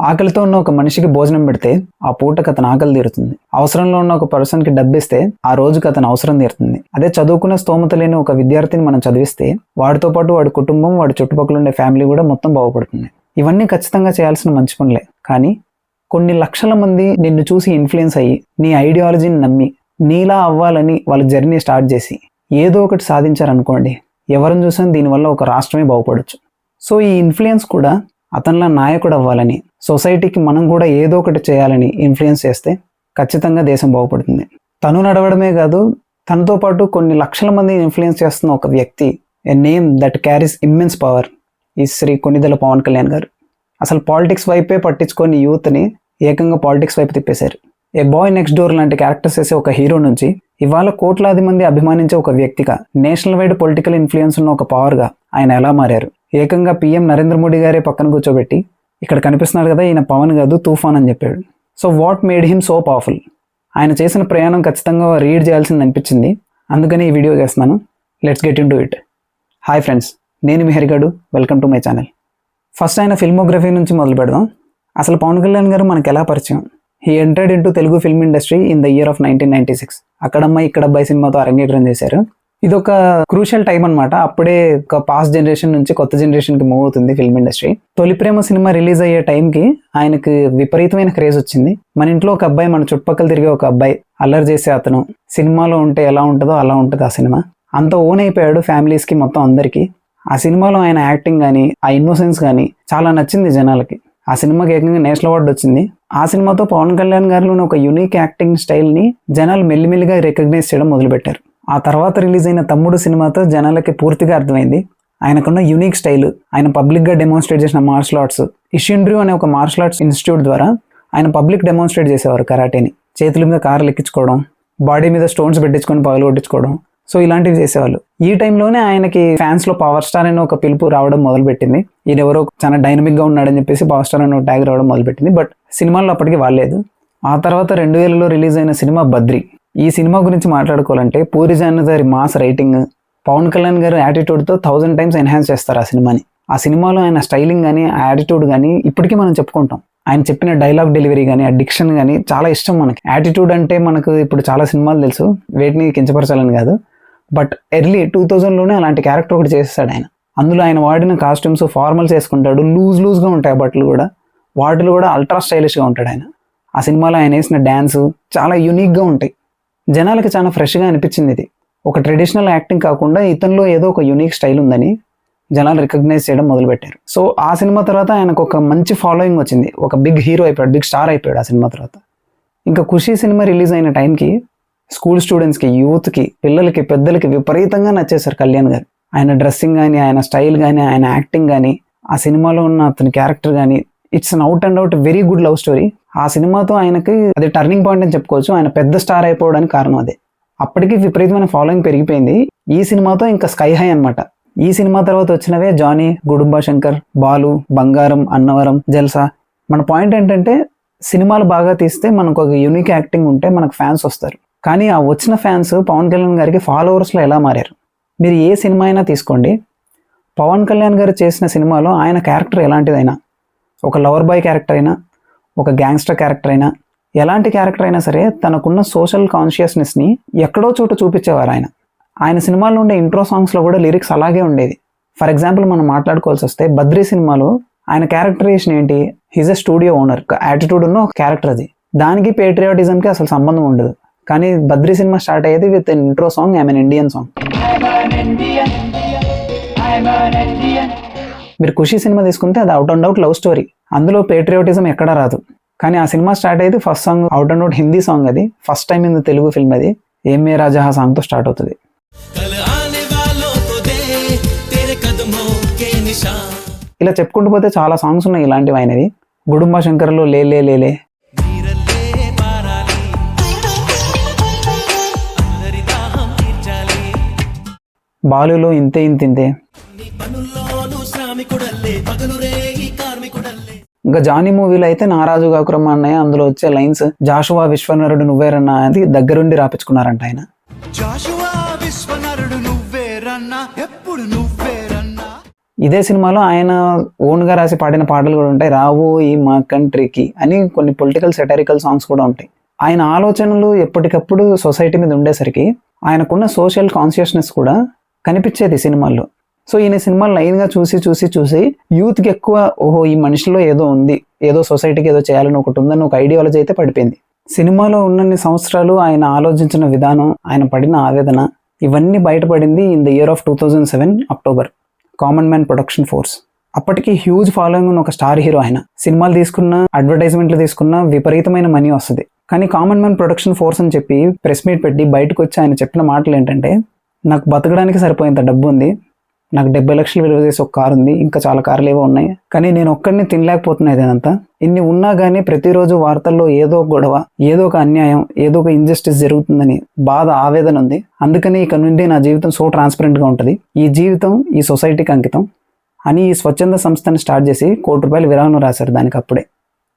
ఆకలితో ఉన్న ఒక మనిషికి భోజనం పెడితే ఆ పూటకు అతను ఆకలి తీరుతుంది. అవసరంలో ఉన్న ఒక పర్సన్కి డబ్బిస్తే ఆ రోజుకి అతను అవసరం తీరుతుంది. అదే చదువుకునే స్తోమత లేని ఒక విద్యార్థిని మనం చదివిస్తే వాడితో పాటు వాడి కుటుంబం, వాడి చుట్టుపక్కల ఉండే ఫ్యామిలీ కూడా మొత్తం బాగుపడుతుంది. ఇవన్నీ ఖచ్చితంగా చేయాల్సిన మంచి పనులే. కానీ కొన్ని లక్షల మంది నిన్ను చూసి ఇన్ఫ్లుయెన్స్ అయ్యి నీ ఐడియాలజీని నమ్మి నీలా అవ్వాలని వాళ్ళ జర్నీ స్టార్ట్ చేసి ఏదో ఒకటి సాధించారనుకోండి, ఎవరిని చూసినా దీనివల్ల ఒక రాష్ట్రమే బాగుపడవచ్చు. సో ఈ ఇన్ఫ్లుయెన్స్ కూడా అతనిలా నాయకుడు అవ్వాలని, సొసైటీకి మనం కూడా ఏదో ఒకటి చేయాలని ఇన్ఫ్లుయెన్స్ చేస్తే ఖచ్చితంగా దేశం బాగుపడుతుంది. తను నడవడమే కాదు, తనతో పాటు కొన్ని లక్షల మంది ఇన్ఫ్లుయెన్స్ చేస్తున్న ఒక వ్యక్తి, a name that carries immense power, ఈ శ్రీ కొణిదెల పవన్ కళ్యాణ్ గారు. అసలు పాలిటిక్స్ వైపే పట్టించుకొని యూత్ని ఏకంగా పాలిటిక్స్ వైపు తిప్పేశారు. ఏ బాయ్ నెక్స్ట్ డోర్ లాంటి క్యారెక్టర్స్ వేసే ఒక హీరో నుంచి ఇవాళ కోట్లాది మంది అభిమానించే ఒక వ్యక్తిగా, నేషనల్ వైడ్ పొలిటికల్ ఇన్ఫ్లుయెన్స్ ఉన్న ఒక పవర్గా ఆయన ఎలా మారారు. ఏకంగా పీఎం నరేంద్ర మోడీ గారే పక్కన కూర్చోబెట్టి ఇక్కడ కనిపిస్తున్నారు కదా ఈయన పవన్ కాదు తుఫాన్ అని చెప్పాడు. So what made him so powerful? ఆయన చేసిన ప్రయాణం ఖచ్చితంగా రీడ్ చేయాల్సింది అనిపించింది. అందుకని ఈ వీడియో చేస్తున్నాను. Let's get in to it. Hi friends, నేను మీ Harigadu. Welcome to my channel. First ఆయన ఫిల్మోగ్రఫీ నుంచి మొదలు పెడదాం. అసలు పవన్ కళ్యాణ్ గారు మనకు ఎలా పరిచయం? He entered into Telugu film industry in the year of 1996. అక్కడమ్మాయి ఇక్కడబ్బాయి సినిమాతో అరంగేట్రం చేశారు. ఇది ఒక క్రూషియల్ టైం అనమాట. అప్పుడే ఒక పాస్ట్ జనరేషన్ నుంచి కొత్త జనరేషన్కి మూవ్ అవుతుంది ఫిల్మ్ ఇండస్ట్రీ. తొలి ప్రేమ సినిమా రిలీజ్ అయ్యే టైంకి ఆయనకి విపరీతమైన క్రేజ్ వచ్చింది. మన ఇంట్లో ఒక అబ్బాయి, మన చుట్టుపక్కల తిరిగే ఒక అబ్బాయి, అల్లరి చేసే అతను సినిమాలో ఉంటే ఎలా ఉంటుందో అలా ఉంటుంది ఆ సినిమా. అంత ఓన్ అయిపోయాడు ఫ్యామిలీస్కి, మొత్తం అందరికీ. ఆ సినిమాలో ఆయన యాక్టింగ్ కానీ, ఆ ఇన్నోసెన్స్ కానీ చాలా నచ్చింది జనాలకి. ఆ సినిమాకి ఏకంగా నేషనల్ అవార్డు వచ్చింది. ఆ సినిమాతో పవన్ కళ్యాణ్ గారిలోని ఒక యూనిక్ యాక్టింగ్ స్టైల్ని జనాలు మెల్లిమెల్లిగా రికగ్నైజ్ చేయడం మొదలుపెట్టారు. ఆ తర్వాత రిలీజ్ అయిన తమ్ముడు సినిమాతో జనాలకి పూర్తిగా అర్థమైంది ఆయనకున్న యూనిక్ స్టైల్. ఆయన పబ్లిక్గా డెమాన్స్ట్రేట్ చేసిన మార్షల్ ఆర్ట్స్, ఇషిండ్రియూ అనే ఒక మార్షల్ ఆర్ట్స్ ఇన్స్టిట్యూట్ ద్వారా ఆయన పబ్లిక్ డెమాన్స్ట్రేట్ చేసేవారు కరాటేని. చేతుల మీద కార్లు ఎక్కించుకోవడం, బాడీ మీద స్టోన్స్ పెట్టించుకొని పగలు కొట్టించుకోవడం, సో ఇలాంటివి చేసేవాళ్ళు. ఈ టైంలోనే ఆయనకి ఫ్యాన్స్లో పవర్ స్టార్ అనే ఒక పిలుపు రావడం మొదలుపెట్టింది. ఈయన ఎవరో చాలా డైనమిక్గా ఉన్నాడని చెప్పేసి పవర్ స్టార్ అనే ఒక ట్యాగ్ రావడం మొదలుపెట్టింది. బట్ సినిమాల్లో అప్పటికి వాళ్ళలేదు. ఆ తర్వాత 2000లో రిలీజ్ అయిన సినిమా బద్రి. ఈ సినిమా గురించి మాట్లాడుకోవాలంటే పూరి జగన్నాథ్ గారి మాస్ రైటింగ్, పవన్ కళ్యాణ్ గారు యాటిట్యూడ్తో 1000 టైమ్స్ ఎన్హాన్స్ చేస్తారు ఆ సినిమాని. ఆ సినిమాలో ఆయన స్టైలింగ్ కానీ, ఆ యాటిట్యూడ్ కానీ ఇప్పటికీ మనం చెప్పుకుంటాం. ఆయన చెప్పిన డైలాగ్ డెలివరీ కానీ, ఆ డిక్షన్ కానీ చాలా ఇష్టం మనకి. యాటిట్యూడ్ అంటే మనకు ఇప్పుడు చాలా సినిమాలు తెలుసు, వేటిని కించపరచాలని కాదు. బట్ ఎర్లీ 2000లోనే అలాంటి క్యారెక్టర్ ఒకటి చేసేసాడు ఆయన. అందులో ఆయన వాడిన కాస్ట్యూమ్స్ ఫార్మల్స్ వేసుకుంటాడు, లూజ్గా ఉంటాయి బట్టలు కూడా, వాటిలో కూడా అల్ట్రా స్టైలిష్గా ఉంటాడు ఆయన. ఆ సినిమాలో ఆయన వేసిన డ్యాన్స్ చాలా యూనిక్గా ఉంటాయి. జనాలకి చాలా ఫ్రెష్గా అనిపించింది. ఇది ఒక ట్రెడిషనల్ యాక్టింగ్ కాకుండా ఇతనిలో ఏదో ఒక యూనిక్ స్టైల్ ఉందని జనాలు రికగ్నైజ్ చేయడం మొదలుపెట్టారు. సో ఆ సినిమా తర్వాత ఆయనకు ఒక మంచి ఫాలోయింగ్ వచ్చింది. ఒక బిగ్ హీరో అయిపోయాడు, బిగ్ స్టార్ అయిపోయాడు ఆ సినిమా తర్వాత. ఇంకా ఖుషీ సినిమా రిలీజ్ అయిన టైంకి స్కూల్ స్టూడెంట్స్కి, యూత్కి, పిల్లలకి, పెద్దలకి విపరీతంగా నచ్చేశారు కళ్యాణ్ గారు. ఆయన డ్రెస్సింగ్ కానీ, ఆయన స్టైల్ కానీ, ఆయన యాక్టింగ్ కానీ, ఆ సినిమాలో ఉన్న అతని క్యారెక్టర్ కానీ, it's an out and out very good love story. ఆ సినిమాతో ఆయనకి అది టర్నింగ్ పాయింట్ అని చెప్పుకోవచ్చు. ఆయన పెద్ద స్టార్ అయిపోవడానికి కారణం అదే. అప్పటికి విపరీతమైన ఫాలోయింగ్ పెరిగిపోయింది. ఈ సినిమాతో ఇంకా స్కై హై అనమాట. ఈ సినిమా తర్వాత వచ్చినవే జానీ, గుడుంబా శంకర్, బాలు, బంగారం, అన్నవరం, జల్సా. మన పాయింట్ ఏంటంటే సినిమాలు బాగా తీస్తే మనకు ఒక యూనిక్ యాక్టింగ్ ఉంటే మనకు ఫ్యాన్స్ వస్తారు. కానీ ఆ వచ్చిన ఫ్యాన్స్ పవన్ కళ్యాణ్ గారికి ఫాలోవర్స్లో ఎలా మారారు? మీరు ఏ సినిమా అయినా తీసుకోండి, పవన్ కళ్యాణ్ గారు చేసిన సినిమాలో ఆయన క్యారెక్టర్ ఎలాంటిదైనా, ఒక లవర్ బాయ్ క్యారెక్టర్ అయినా, ఒక గ్యాంగ్స్టర్ క్యారెక్టర్ అయినా, ఎలాంటి క్యారెక్టర్ అయినా సరే తనకున్న సోషల్ కాన్షియస్నెస్ని ఎక్కడో చోట చూపించేవారు ఆయన. ఆయన సినిమాల్లో ఉండే ఇంట్రో సాంగ్స్లో కూడా లిరిక్స్ అలాగే ఉండేది. ఫర్ ఎగ్జాంపుల్ మనం మాట్లాడుకోవాల్సి వస్తే బద్రీ సినిమాలో ఆయన క్యారెక్టరైజేషన్ ఏంటి? He's a studio owner. Attitude ఉన్న ఒక క్యారెక్టర్ అది. దానికి పేట్రియాటిజంకి అసలు సంబంధం ఉండదు. కానీ బద్రీ సినిమా స్టార్ట్ అయ్యేది with intro song, I'm an Indian song. మీరు ఖుషీ సినిమా తీసుకుంటే అది out and out love story. అందులో పేట్రియాటిజం ఎక్కడా రాదు. కానీ ఆ సినిమా స్టార్ట్ అయ్యేది first song out and out Hindi song. అది first time in Telugu film. అది ఏ మే రాజా సాంగ్తో స్టార్ట్ అవుతుంది. ఇలా చెప్పుకుంటూ పోతే చాలా సాంగ్స్ ఉన్నాయి ఇలాంటివి ఆయనవి. గుడుంబా శంకర్లో లే లే లేలే, బాలులో ఇంతే ఇంతింతే, ఇంకా జానీ మూవీలో అయితే నారాజు కాకురమ్మ అన్నయ్య, అందులో వచ్చే లైన్స్ జాషువా విశ్వనరుడు నువ్వేరన్నా అది దగ్గరుండి రాపించుకున్నారంట ఆయన. ఇదే సినిమాలో ఆయన ఓన్గా రాసి పాడిన పాటలు కూడా ఉంటాయి. రావో ఈ మా కంట్రీకి అని కొన్ని పొలిటికల్ సెటారికల్ సాంగ్స్ కూడా ఉంటాయి. ఆయన ఆలోచనలు ఎప్పటికప్పుడు సొసైటీ మీద ఉండేసరికి ఆయనకున్న సోషల్ కాన్షియస్నెస్ కూడా కనిపించేది సినిమాల్లో. సో ఈయన సినిమాలు లైన్గా చూసి యూత్కి ఎక్కువ ఓహో ఈ మనిషిలో ఏదో ఉంది, ఏదో సొసైటీకి ఏదో చేయాలని ఒకటి ఉందని ఒక ఐడియాలజీ అయితే పడిపోయింది. సినిమాలో ఉన్నన్ని సంవత్సరాలు ఆయన ఆలోచించిన విధానం, ఆయన పడిన ఆవేదన ఇవన్నీ బయటపడింది in the year of 2007 October. Common man production force. అప్పటికి హ్యూజ్ ఫాలోయింగ్ ఉన్న ఒక స్టార్ హీరో ఆయన. సినిమాలు తీసుకున్న, అడ్వర్టైజ్మెంట్లు తీసుకున్న విపరీతమైన మనీ వస్తుంది. కానీ కామన్ మ్యాన్ ప్రొడక్షన్ ఫోర్స్ అని చెప్పి ప్రెస్ మీట్ పెట్టి బయటకు వచ్చి ఆయన చెప్పిన మాటలు ఏంటంటే, నాకు బతకడానికి సరిపోయేంత డబ్బు ఉంది, నాకు 70 లక్షలు విలువ చేసి ఒక కారు ఉంది, ఇంకా చాలా కార్లు ఏవో ఉన్నాయి, కానీ నేను ఒక్కడిని తినలేకపోతున్నాయి. ఇదంతా ఇన్ని ఉన్నా కానీ ప్రతిరోజు వార్తల్లో ఏదో ఒక గొడవ, ఏదో ఒక అన్యాయం, ఏదో ఒక ఇంజస్టిస్ జరుగుతుందని బాధ, ఆవేదన ఉంది. అందుకని ఇక నుండి నా జీవితం సో ట్రాన్స్పరెంట్గా ఉంటుంది, ఈ జీవితం ఈ సొసైటీకి అంకితం అని ఈ స్వచ్ఛంద సంస్థని స్టార్ట్ చేసి ₹1 కోటి విరాళం రాశారు దానికి అప్పుడే.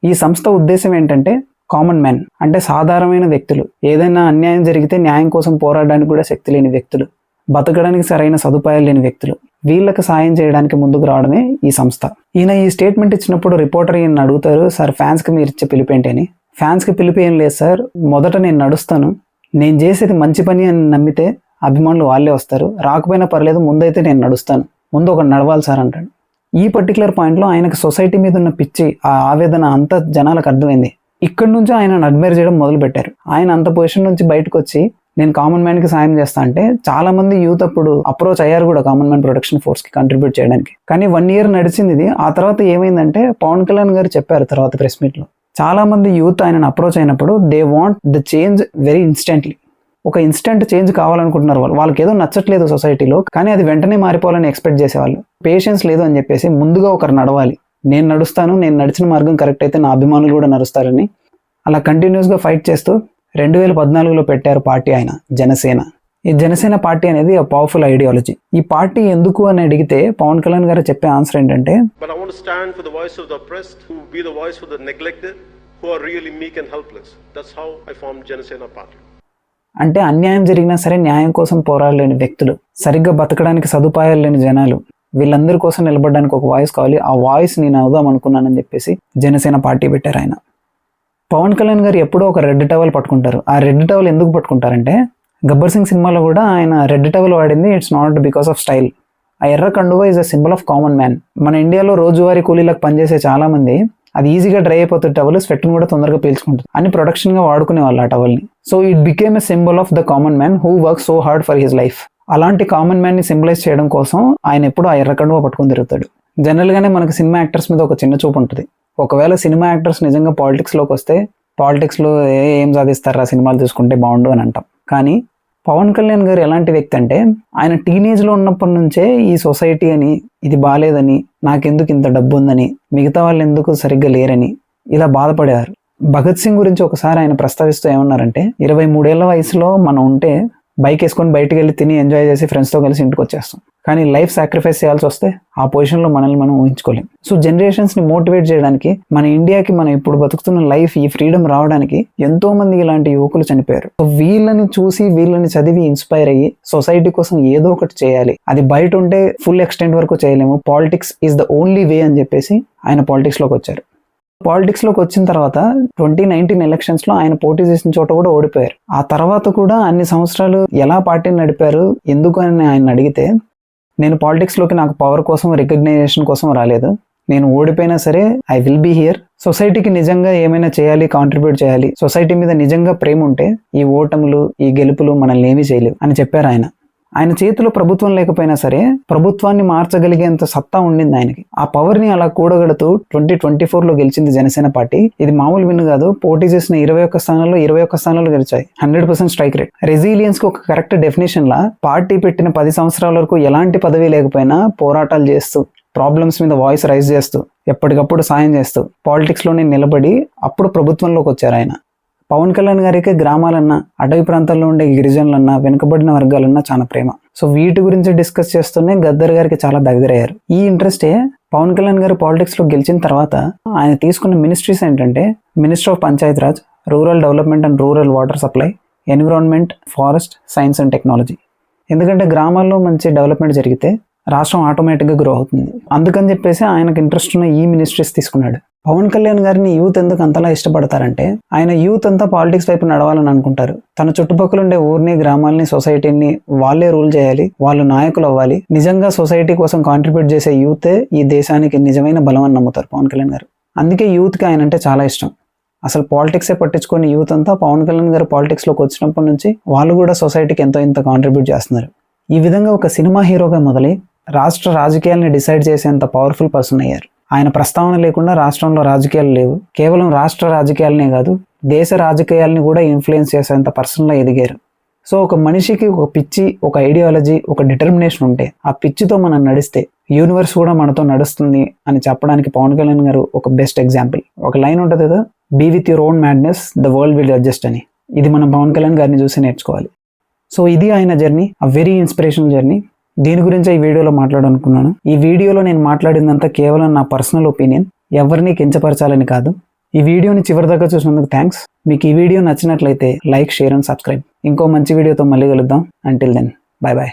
ఈ సంస్థ ఉద్దేశం ఏంటంటే కామన్ మ్యాన్ అంటే సాధారణమైన వ్యక్తులు, ఏదైనా అన్యాయం జరిగితే న్యాయం కోసం పోరాడడానికి కూడా శక్తి లేని వ్యక్తులు, బతకడానికి సరైన సదుపాయాలు లేని వ్యక్తులు, వీళ్ళకి సాయం చేయడానికి ముందుకు రావడమే ఈ సంస్థ. ఈయన ఈ స్టేట్మెంట్ ఇచ్చినప్పుడు రిపోర్టర్ ఈయన అడుగుతారు, సార్ ఫ్యాన్స్కి మీరు ఇచ్చే పిలిపేంటి అని. ఫ్యాన్స్కి పిలిపి ఏం లేదు సార్, మొదట నేను నడుస్తాను, నేను చేసేది మంచి పని అని నమ్మితే అభిమానులు వాళ్ళే వస్తారు, రాకపోయినా పర్లేదు, ముందైతే నేను నడుస్తాను, ముందు ఒక నడవాలి సార్ అంటాడు. ఈ పర్టికులర్ పాయింట్లో ఆయనకు సొసైటీ మీద ఉన్న పిచ్చి, ఆ ఆవేదన అంతా జనాలకు అర్థమైంది. ఇక్కడ నుంచి ఆయన అడ్మైర్ చేయడం మొదలు పెట్టారు. ఆయన అంత పొజిషన్ నుంచి బయటకు వచ్చి నేను కామన్ మ్యాన్కి సాయం చేస్తా అంటే చాలా మంది యూత్ అప్పుడు అప్రోచ్ అయ్యారు కూడా కామన్ మ్యాన్ ప్రొడక్షన్ ఫోర్స్కి కంట్రిబ్యూట్ చేయడానికి. కానీ 1 year నడిచింది ఇది. ఆ తర్వాత ఏమైందంటే పవన్ కళ్యాణ్ గారు చెప్పారు తర్వాత ప్రెస్ మీట్లో, చాలా మంది యూత్ ఆయనను అప్రోచ్ అయినప్పుడు they want the change very instantly. ఒక ఇన్స్టెంట్ చేంజ్ కావాలనుకుంటున్నారు వాళ్ళకి ఏదో నచ్చట్లేదు సొసైటీలో, కానీ అది వెంటనే మారిపోవాలని ఎక్స్పెక్ట్ చేసేవాళ్ళు. పేషెన్స్ లేదు అని చెప్పేసి ముందుగా ఒకరు నడవాలి, నేను నడుస్తాను, నేను నడిచిన మార్గం కరెక్ట్ అయితే నా అభిమానులు కూడా నడుస్తారని అలా కంటిన్యూస్గా ఫైట్ చేస్తూ 2014లో పెట్టారు పార్టీ ఆయన జనసేన. ఈ జనసేన పార్టీ అనేది ఒక పవర్ఫుల్ ఐడియాలజీ. ఈ పార్టీ ఎందుకు అని అడిగితే పవన్ కళ్యాణ్ గారు చెప్పే ఆన్సర్ ఏంటంటే, But I want to stand for the voice of the oppressed, who be the voice for the neglected, who are really meek and helpless. That's how I formed Janasena Party. అంటే అన్యాయం జరిగినా సరే న్యాయం కోసం పోరాడలేని వ్యక్తులు, సరిగ్గా బతకడానికి సదుపాయాలు లేని జనాలు, వీళ్ళందరి కోసం నిలబడడానికి ఒక వాయిస్ కావాలి, ఆ వాయిస్ నేను అవుదాం అనుకున్నానని చెప్పేసి జనసేన పార్టీ పెట్టారు ఆయన. పవన్ కళ్యాణ్ గారు ఎప్పుడో ఒక రెడ్ టవల్ పట్టుకుంటారు. ఆ రెడ్ టవల్ ఎందుకు పట్టుకుంటారంటే, గబ్బర్ సింగ్ సినిమాలో కూడా ఆయన రెడ్ టవల్ వాడింది it's not because of style. ఆ ఎర్ర కండువా is a symbol of common man. మన ఇండియాలో రోజువారీ కూలీలకు పనిచేసే చాలా మంది అది ఈజీగా డ్రై అయిపోతుంది టవల్, స్వెట్ని కూడా తొందరగా పీల్చుకుంటుంది అని ప్రొడక్షన్గా వాడుకునే వాళ్ళు ఆ టవల్ని. So it became a symbol of the common man who work so hard for his life. అలాంటి కామన్ మ్యాన్ని సింబలైజ్ చేయడం కోసం ఆయన ఎప్పుడు ఆ ఎర్ర కండువా పట్టుకుని తిరుగుతాడు. జనరల్గానే మనకు సినిమా యాక్టర్స్ మీద ఒక చిన్న చూపు ఉంటుంది. ఒకవేళ సినిమా యాక్టర్స్ నిజంగా పాలిటిక్స్లోకి వస్తే పాలిటిక్స్లో ఏం సాధిస్తారా సినిమాలు చూసుకుంటే బాగుండు అని అంటాం. కానీ పవన్ కళ్యాణ్ గారు ఎలాంటి వ్యక్తి అంటే, ఆయన టీనేజ్లో ఉన్నప్పటి నుంచే ఈ సొసైటీ అని, ఇది బాగాలేదని, నాకెందుకు ఇంత డబ్బు ఉందని, మిగతా వాళ్ళు ఎందుకు సరిగ్గా లేరని ఇలా బాధపడేవారు. భగత్ సింగ్ గురించి ఒకసారి ఆయన ప్రస్తావిస్తూ ఏమన్నారంటే, 23 ఏళ్ల వయసులో మనం ఉంటే బైక్ వేసుకొని బయటికి వెళ్ళి తిని ఎంజాయ్ చేసి ఫ్రెండ్స్తో కలిసి ఇంటికి వచ్చేస్తాం. కానీ లైఫ్ సాక్రిఫైస్ చేయాల్సి వస్తే ఆ పొజిషన్లో మనల్ని మనం ఊహించుకోలేం. సో జనరేషన్స్ని మోటివేట్ చేయడానికి, మన ఇండియాకి మనం ఇప్పుడు బతుకుతున్న లైఫ్, ఈ ఫ్రీడమ్ రావడానికి ఎంతో మంది ఇలాంటి యువకులు చనిపోయారు. సో వీళ్ళని చూసి, వీళ్ళని చదివి ఇన్స్పైర్ అయ్యి సొసైటీ కోసం ఏదో ఒకటి చేయాలి, అది బయట ఉంటే ఫుల్ ఎక్స్టెంట్ వరకు చేయలేము, politics is the only way అని చెప్పేసి ఆయన పాలిటిక్స్లోకి వచ్చారు. పాలిటిక్స్లోకి వచ్చిన తర్వాత 2019 ఎలక్షన్స్లో ఆయన పోటీ చేసిన చోట కూడా ఓడిపోయారు. ఆ తర్వాత కూడా అన్ని సంవత్సరాలు ఎలా పార్టీని నడిపారు, ఎందుకు అని ఆయన అడిగితే, నేను పాలిటిక్స్లోకి నాకు పవర్ కోసం, రికగ్నైజేషన్ కోసం రాలేదు, నేను ఓడిపోయినా సరే ఐ విల్ బీ హియర్, సొసైటీకి నిజంగా ఏమైనా చేయాలి, కాంట్రిబ్యూట్ చేయాలి, సొసైటీ మీద నిజంగా ప్రేమ ఉంటే ఈ ఓటములు, ఈ గెలుపులు మనల్ని ఏమీ చేయలేవు అని చెప్పారు ఆయన. ఆయన చేతిలో ప్రభుత్వం లేకపోయినా సరే ప్రభుత్వాన్ని మార్చగలిగేంత సత్తా ఉండింది ఆయనకి. ఆ పవర్ని అలా కూడగడుతూ 2024లో గెలిచింది జనసేన పార్టీ. ఇది మామూలు విన్ కాదు. పోటీ చేసిన 21 స్థానాల్లో 21 స్థానాలు గెలిచాయి. 100% స్ట్రైక్ రేట్. రెసిలియన్స్ కి ఒక కరెక్ట్ డెఫినేషన్ లా, పార్టీ పెట్టిన 10 సంవత్సరాల వరకు ఎలాంటి పదవి లేకపోయినా పోరాటాలు చేస్తూ, ప్రాబ్లమ్స్ మీద వాయిస్ రైజ్ చేస్తూ, ఎప్పటికప్పుడు సాయం చేస్తూ పాలిటిక్స్లోనే నిలబడి అప్పుడు ప్రభుత్వంలోకి వచ్చారు ఆయన. పవన్ కళ్యాణ్ గారికి గ్రామాలన్నా, అటవీ ప్రాంతాల్లో ఉండే గిరిజనులన్నా, వెనుకబడిన వర్గాలన్నా చాలా ప్రేమ. సో వీటి గురించి డిస్కస్ చేస్తూనే గద్దర్ గారికి చాలా దగ్గరయ్యారు. ఈ ఇంట్రెస్టే పవన్ కళ్యాణ్ గారు పాలిటిక్స్లో గెలిచిన తర్వాత ఆయన తీసుకున్న మినిస్ట్రీస్ ఏంటంటే, minister of Panchayat Raj, rural development and rural water supply, environment, forest, science and technology. ఎందుకంటే గ్రామాల్లో మంచి డెవలప్మెంట్ జరిగితే రాష్ట్రం ఆటోమేటిక్గా గ్రో అవుతుంది. అందుకని చెప్పేసి ఆయనకు ఇంట్రెస్ట్ ఉన్న ఈ మినిస్ట్రీస్ తీసుకున్నాడు. పవన్ కళ్యాణ్ గారిని యూత్ ఎందుకు అంతలా ఇష్టపడతారంటే ఆయన యూత్ అంతా పాలిటిక్స్ వైపు నడవాలని అనుకుంటారు. తన చుట్టుపక్కల ఉండే ఊరిని, గ్రామాలని, సొసైటీని వాళ్ళే రూల్ చేయాలి, వాళ్ళు నాయకులు అవ్వాలి. నిజంగా సొసైటీ కోసం కాంట్రిబ్యూట్ చేసే యూతే ఈ దేశానికి నిజమైన బలం అని నమ్ముతారు పవన్ కళ్యాణ్ గారు. అందుకే యూత్కి ఆయన అంటే చాలా ఇష్టం. అసలు పాలిటిక్సే పట్టించుకొని యూత్ అంతా పవన్ కళ్యాణ్ గారు పాలిటిక్స్లోకి వచ్చినప్పటి నుంచి వాళ్ళు కూడా సొసైటీకి ఎంతో ఇంత కాంట్రిబ్యూట్ చేస్తున్నారు. ఈ విధంగా ఒక సినిమా హీరోగా మొదలై రాష్ట్ర రాజకీయాల్ని డిసైడ్ చేసేంత పవర్ఫుల్ పర్సన్ అయ్యారు. ఆయన ప్రస్తావన లేకుండా రాష్ట్రంలో రాజకీయాలు లేవు. కేవలం రాష్ట్ర రాజకీయాలనే కాదు, దేశ రాజకీయాల్ని కూడా ఇన్ఫ్లుయెన్స్ చేసేంత పర్సన్లా ఎదిగారు. సో ఒక మనిషికి ఒక పిచ్చి, ఒక ఐడియాలజీ, ఒక డిటర్మినేషన్ ఉంటే ఆ పిచ్చితో మనం నడిస్తే యూనివర్స్ కూడా మనతో నడుస్తుంది అని చెప్పడానికి పవన్ కళ్యాణ్ గారు ఒక బెస్ట్ ఎగ్జాంపుల్. ఒక లైన్ ఉంటుంది కదా, be with your own madness, the world will adjust అని. ఇది మనం పవన్ కళ్యాణ్ గారిని చూసి నేర్చుకోవాలి. సో ఇది ఆయన journey, a very inspirational journey. దీని గురించి ఈ వీడియోలో మాట్లాడాలనుకున్నాను. ఈ వీడియోలో నేను మాట్లాడిందంతా కేవలం నా పర్సనల్ ఒపీనియన్, ఎవరిని కించపరచాలని కాదు. ఈ వీడియోని చివరి దాకా చూసినందుకు థ్యాంక్స్. మీకు ఈ వీడియో నచ్చినట్లయితే లైక్, షేర్ అండ్ సబ్స్క్రైబ్. ఇంకో మంచి వీడియోతో మళ్ళీ కలుద్దాం. Until then, bye bye.